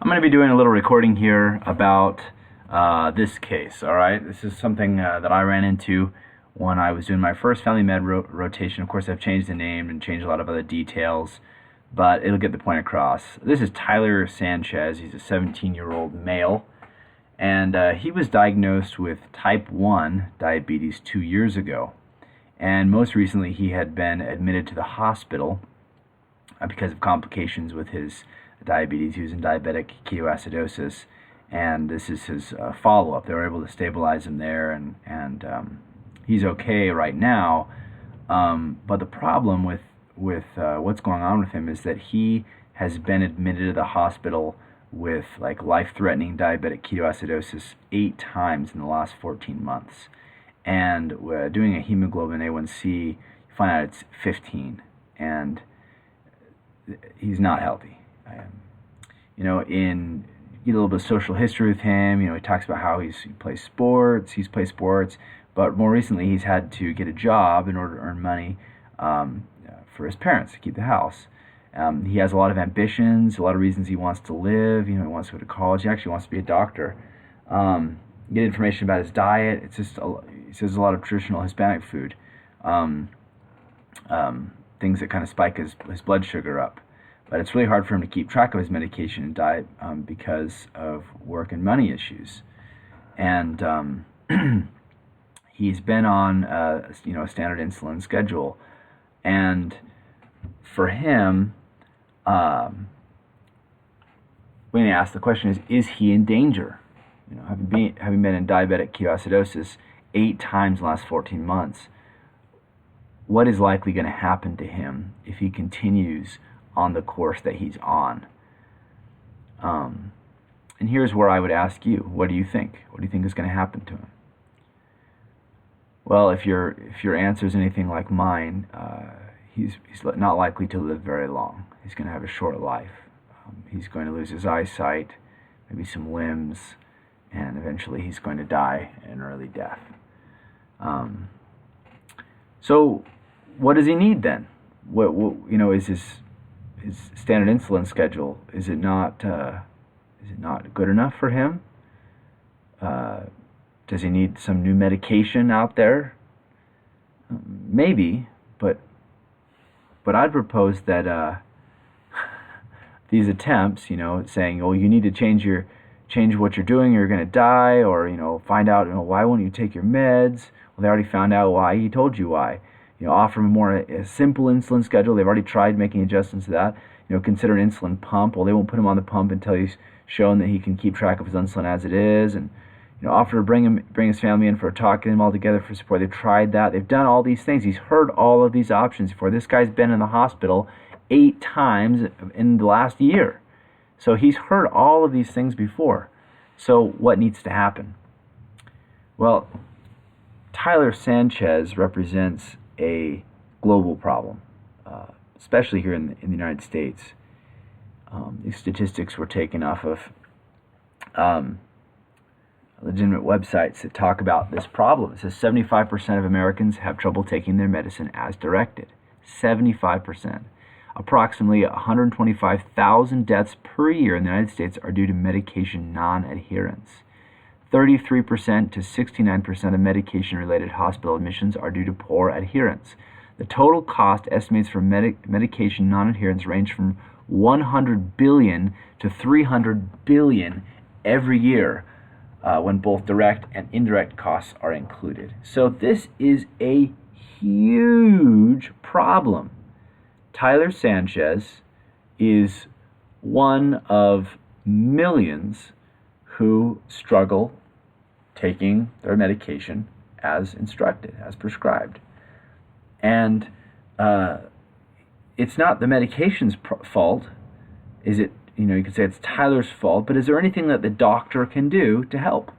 I'm going to be doing a little recording here about this case, all right? This is something that I ran into when I was doing my first Family Med rotation. Of course, I've changed the name and changed a lot of other details, but it'll get the point across. This is Tyler Sanchez. He's a 17-year-old male, and he was diagnosed with type 1 diabetes 2 years ago. And most recently, he had been admitted to the hospital because of complications with his diabetes. He was in diabetic ketoacidosis, and this is his follow-up. They were able to stabilize him there, and he's okay right now. But the problem with what's going on with him is that he has been admitted to the hospital with like life-threatening diabetic ketoacidosis 8 times in the last 14 months. And doing a hemoglobin A1C, you find out it's 15, and he's not healthy. You get a little bit of social history with him. He talks about how he plays sports. He's played sports, but more recently he's had to get a job in order to earn money for his parents to keep the house. He has a lot of ambitions, a lot of reasons he wants to live. He wants to go to college. He actually wants to be a doctor. Get information about his diet. It's just he says a lot of traditional Hispanic food, things that kind of spike his blood sugar up. But it's really hard for him to keep track of his medication and diet because of work and money issues. And he's been on a standard insulin schedule. And for him, when you ask the question is he in danger? Having been in diabetic ketoacidosis 8 times in the last 14 months, what is likely going to happen to him if he continues on the course that he's on? And here's where I would ask you, what do you think? What do you think is going to happen to him? Well, if your answer is anything like mine, he's not likely to live very long. He's going to have a short life. He's going to lose his eyesight, maybe some limbs, and eventually he's going to die an early death. So what does he need then? What is his standard insulin schedule? Is it not good enough for him? Does he need some new medication out there? Maybe, but I'd propose that these attempts, saying, "Oh, you need to change what you're doing, or you're going to die," or find out, why won't you take your meds? Well, they already found out why. He told you why. Offer him a simple insulin schedule. They've already tried making adjustments to that. Consider an insulin pump. Well, they won't put him on the pump until he's shown that he can keep track of his insulin as it is. And offer to bring his family in for a talk, get them all together for support. They've tried that. They've done all these things. He's heard all of these options before. This guy's been in the hospital 8 times in the last year. So he's heard all of these things before. So what needs to happen? Well, Tyler Sanchez represents a global problem, especially here in the United States. These statistics were taken off of legitimate websites that talk about this problem. It says 75% of Americans have trouble taking their medicine as directed. 75%. Approximately 125,000 deaths per year in the United States are due to medication non-adherence. 33% to 69% of medication-related hospital admissions are due to poor adherence. The total cost estimates for medication non-adherence range from $100 billion to $300 billion every year when both direct and indirect costs are included. So this is a huge problem. Tyler Sanchez is one of millions who struggle taking their medication as instructed, as prescribed. And it's not the medication's fault. Is it, you could say it's Tyler's fault, but is there anything that the doctor can do to help?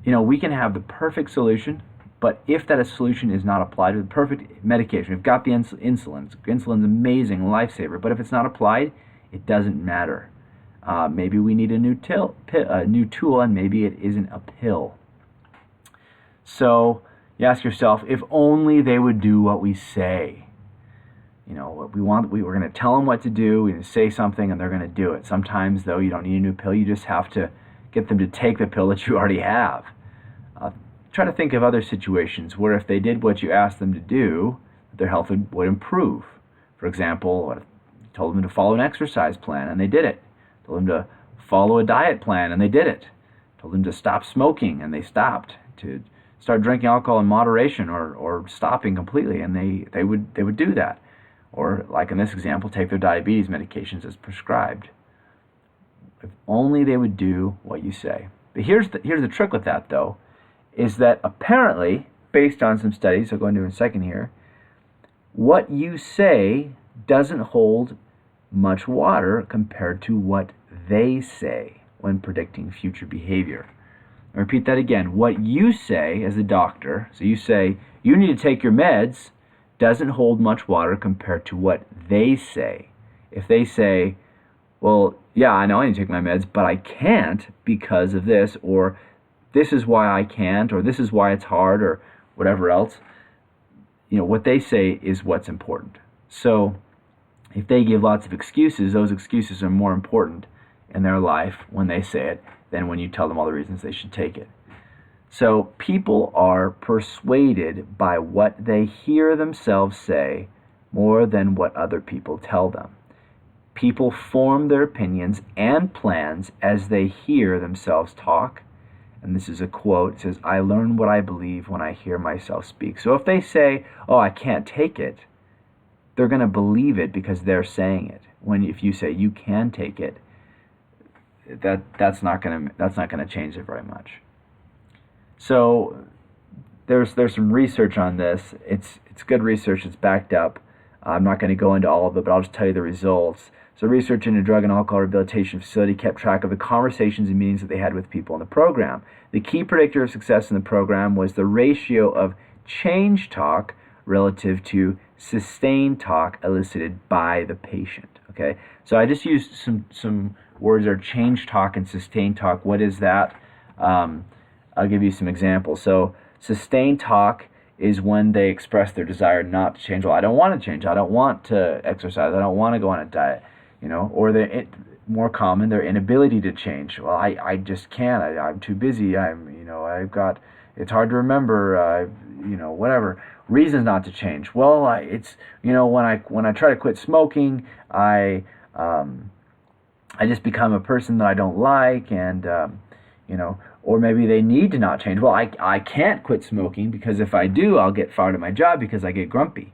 We can have the perfect solution, but if that solution is not applied with the perfect medication, we've got the insulin. Insulin's amazing, lifesaver, but if it's not applied, it doesn't matter. Maybe we need a new tool, and maybe it isn't a pill. So you ask yourself, if only they would do what we say. we're going to tell them what to do. We're going to say something, and they're going to do it. Sometimes, though, you don't need a new pill. You just have to get them to take the pill that you already have. Try to think of other situations where if they did what you asked them to do, their health would improve. For example, you told them to follow an exercise plan, and they did it. Told them to follow a diet plan, and they did it. Told them to stop smoking, and they stopped. To start drinking alcohol in moderation, or stopping completely, and they would do that. Or, like in this example, take their diabetes medications as prescribed. If only they would do what you say. But here's the trick with that, though, is that apparently, based on some studies I'll go into in a second here, what you say doesn't hold much water compared to what they say when predicting future behavior. I'll repeat that again. What you say as a doctor, so you say, you need to take your meds, doesn't hold much water compared to what they say. If they say, well, yeah, I know I need to take my meds, but I can't because of this, or this is why I can't, or this is why it's hard, or whatever else, what they say is what's important. So if they give lots of excuses, those excuses are more important in their life when they say it than when you tell them all the reasons they should take it. So people are persuaded by what they hear themselves say more than what other people tell them. People form their opinions and plans as they hear themselves talk. And this is a quote. It says, I learn what I believe when I hear myself speak. So if they say, oh, I can't take it, they're going to believe it because they're saying it. If you say you can take it, that's not going to change it very much. So there's some research on this. It's good research. It's backed up. I'm not going to go into all of it, but I'll just tell you the results. So research in a drug and alcohol rehabilitation facility kept track of the conversations and meetings that they had with people in the program. The key predictor of success in the program was the ratio of change talk relative to sustained talk elicited by the patient. Okay, so I just used some words are change talk and sustained talk. What is that? I'll give you some examples. So sustained talk is when they express their desire not to change. Well, I don't want to change. I don't want to exercise. I don't want to go on a diet. Or they're more common, their inability to change. Well, I just can't. I'm too busy. It's hard to remember. Whatever reasons not to change. Well, when I try to quit smoking, I just become a person that I don't like, and or maybe they need to not change. Well, I can't quit smoking because if I do, I'll get fired at my job because I get grumpy,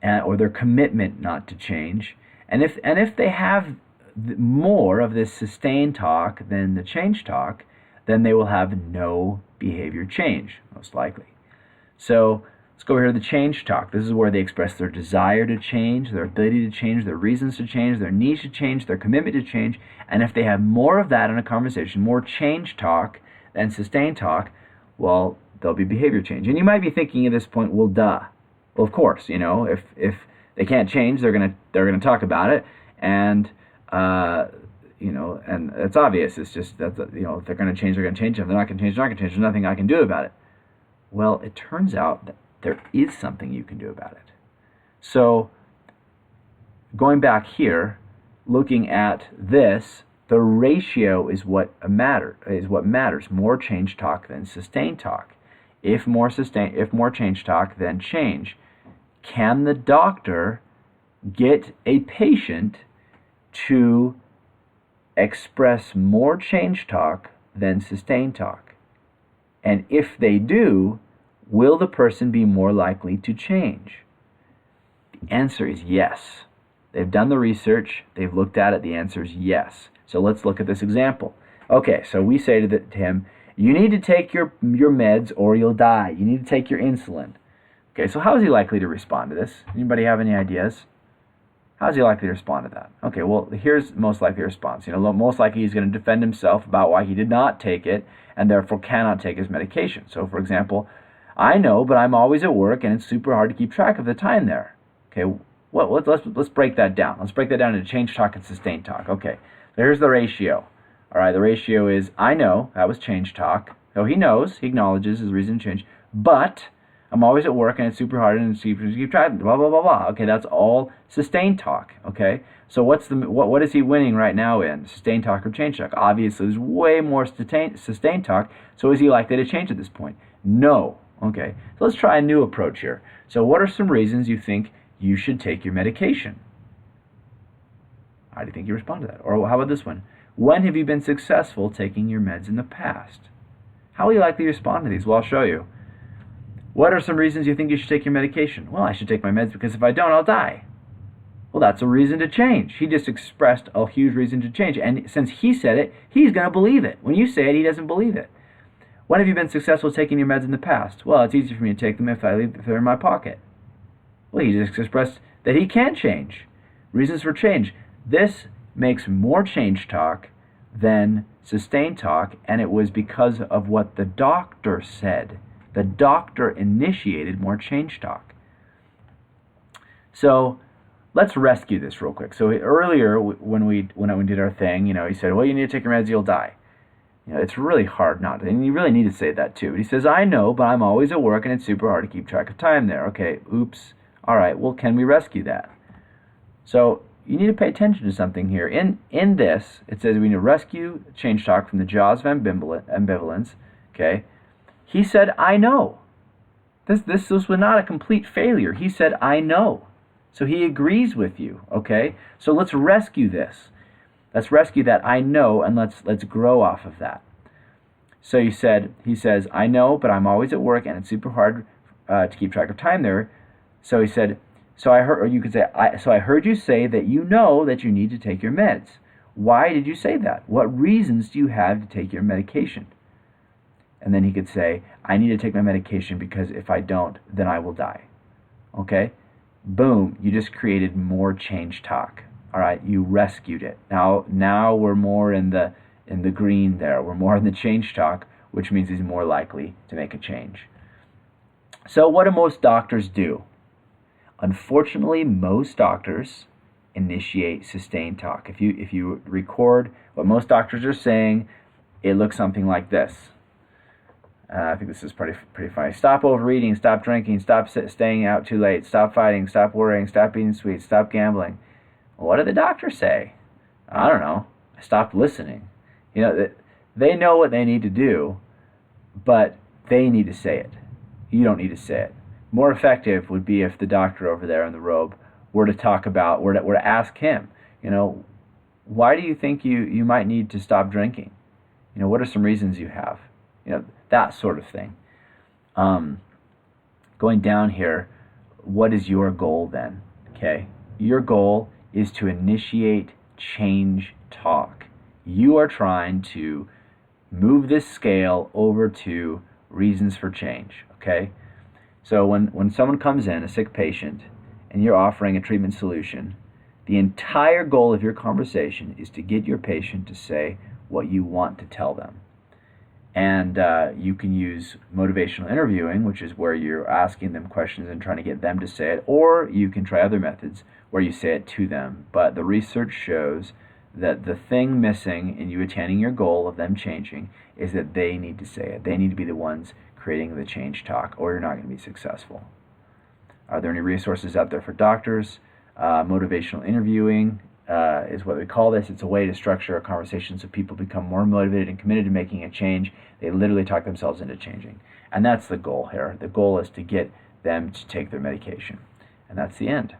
or their commitment not to change. And if they have more of this sustained talk than the change talk, then they will have no behavior change, most likely. So let's go over here to the change talk. This is where they express their desire to change, their ability to change, their reasons to change, their needs to change, their commitment to change. And if they have more of that in a conversation, more change talk than sustained talk, well, there'll be behavior change. And you might be thinking at this point, well, duh. Well, of course, if they can't change, they're gonna talk about it, and and it's obvious. It's just that if they're gonna change, they're gonna change. If they're not gonna change, they're not gonna change. There's nothing I can do about it. Well, it turns out that there is something you can do about it. So going back here, looking at this, the ratio is what matters. More change talk than sustained talk. If more change talk than change. Can the doctor get a patient to express more change talk than sustained talk? And if they do, will the person be more likely to change? The answer is yes. They've done the research. They've looked at it. The answer is yes. So let's look at this example. Okay, so we say to him, you need to take your meds or you'll die. You need to take your insulin. Okay, so how is he likely to respond to this? Anybody have any ideas? How is he likely to respond to that? Okay, well, here's most likely response. Most likely he's going to defend himself about why he did not take it and therefore cannot take his medication. So, for example, I know, but I'm always at work and it's super hard to keep track of the time there. Okay, well, let's break that down. Let's break that down into change talk and sustained talk. Okay, so here's the ratio. All right, the ratio is I know, that was change talk. So he knows, he acknowledges his reason to change, but I'm always at work and it's super hard and keep trying, blah, blah, blah, blah. Okay, that's all sustained talk, okay? So what is he winning right now in? Sustained talk or change talk? Obviously, there's way more sustained talk, so is he likely to change at this point? No. Okay, so let's try a new approach here. So what are some reasons you think you should take your medication? How do you think you respond to that? Or how about this one? When have you been successful taking your meds in the past? How will you likely respond to these? Well, I'll show you. What are some reasons you think you should take your medication? Well, I should take my meds because if I don't, I'll die. Well, that's a reason to change. He just expressed a huge reason to change. And since he said it, he's going to believe it. When you say it, he doesn't believe it. When have you been successful taking your meds in the past? Well, it's easier for me to take them if they're in my pocket. Well, he just expressed that he can change. Reasons for change. This makes more change talk than sustained talk, and it was because of what the doctor said. The doctor initiated more change talk. So let's rescue this real quick. So earlier, when we did our thing, he said, well, you need to take your meds, you'll die. It's really hard not to, and you really need to say that too. But he says, I know, but I'm always at work and it's super hard to keep track of time there. Okay, oops. All right, well, can we rescue that? So you need to pay attention to something here. In this, it says we need to rescue change talk from the jaws of ambivalence. Okay, he said, I know. This was not a complete failure. He said, I know. So he agrees with you. Okay, so let's rescue this. Let's rescue that I know, and let's grow off of that. So he says, I know, but I'm always at work, and it's super hard to keep track of time there. So he said, so I heard, or you could say, so I heard you say that you know that you need to take your meds. Why did you say that? What reasons do you have to take your medication? And then he could say, I need to take my medication because if I don't, then I will die. Okay? Boom, you just created more change talk. All right, you rescued it. Now we're more in the green there. We're more in the change talk, which means he's more likely to make a change. So what do most doctors do? Unfortunately, most doctors initiate sustained talk. If you record what most doctors are saying, it looks something like this. I think this is pretty funny. Stop overeating, stop drinking, stop staying out too late, stop fighting, stop worrying, stop eating sweets, stop gambling. What did the doctor say? I don't know. I stopped listening. They know what they need to do, but they need to say it. You don't need to say it. More effective would be if the doctor over there in the robe were to ask him, why do you think you might need to stop drinking? What are some reasons you have? That sort of thing. Going down here, what is your goal then? Okay, your goal is to initiate change talk. You are trying to move this scale over to reasons for change, okay? So when someone comes in, a sick patient, and you're offering a treatment solution, the entire goal of your conversation is to get your patient to say what you want to tell them. And you can use motivational interviewing, which is where you're asking them questions and trying to get them to say it, or you can try other methods where you say it to them. But the research shows that the thing missing in you attaining your goal of them changing is that they need to say it. They need to be the ones creating the change talk, or you're not going to be successful. Are there any resources out there for doctors? Motivational interviewing is what we call this. It's a way to structure a conversation so people become more motivated and committed to making a change. They literally talk themselves into changing. And that's the goal here. The goal is to get them to take their medication. And that's the end.